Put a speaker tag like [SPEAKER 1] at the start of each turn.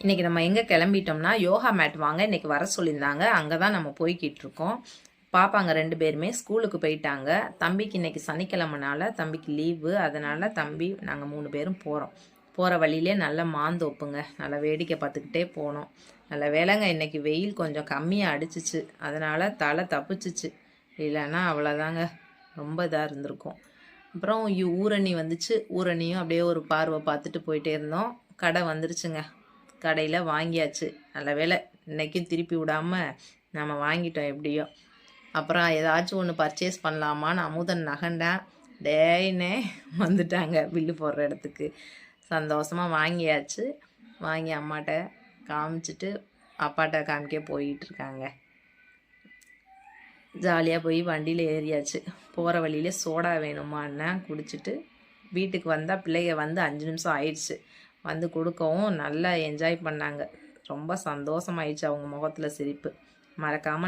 [SPEAKER 1] இன்றைக்கி நம்ம எங்கே கிளம்பிட்டோம்னா யோகா மேட் வாங்க இன்றைக்கி வர சொல்லியிருந்தாங்க. அங்கே தான் நம்ம போய்கிட்டு இருக்கோம். பாப்பாங்க 2 பேருமே ஸ்கூலுக்கு போயிட்டாங்க. தம்பிக்கு இன்றைக்கி சனிக்கிழமைனால தம்பிக்கு லீவு. அதனால் தம்பி நாங்கள் 3 பேரும் போகிறோம். போகிற வழியிலே நல்ல மாந்தோப்புங்க. நல்லா வேடிக்கை பார்த்துக்கிட்டே போனோம். நல்ல வேலைங்க, இன்றைக்கி வெயில் கொஞ்சம் கம்மியாக அடிச்சிச்சு. அதனால் தலை தப்பிச்சிச்சு. இல்லைன்னா அவ்வளோதாங்க, ரொம்ப இதாக இருந்திருக்கும். அப்புறம் ஊரணி வந்துச்சு. ஊரணியும் அப்படியே ஒரு பார்வை பார்த்துட்டு போயிட்டே இருந்தோம். கடை வந்துருச்சுங்க. கடையில் வாங்கியாச்சு. நல்ல வேலை, இன்றைக்கும் திருப்பி விடாமல் நம்ம வாங்கிட்டோம் எப்படியோ. அப்புறம் ஏதாச்சும் ஒன்று பர்ச்சேஸ் பண்ணலாமான்னு அமுதன் நகண்டான். டேய்னே வந்துட்டாங்க பில்லு போடுற இடத்துக்கு. சந்தோஷமாக வாங்கியாச்சு. வாங்கி அம்மாட்ட காமிச்சிட்டு அப்பாட்ட காமிக்க போயிட்டுருக்காங்க. ஜாலியாக போய் வண்டியில் ஏறியாச்சு. போகிற வழியிலே சோடா வேணுமான்னா குடிச்சிட்டு வீட்டுக்கு வந்தால் பிள்ளைங்க வந்து 5 நிமிஷம் ஆயிடுச்சு. வந்து கொடுக்கவும் நல்லா என்ஜாய் பண்ணாங்க. ரொம்ப சந்தோஷமாயிடுச்சு அவங்க முகத்தில் சிரிப்பு. மறக்காமல்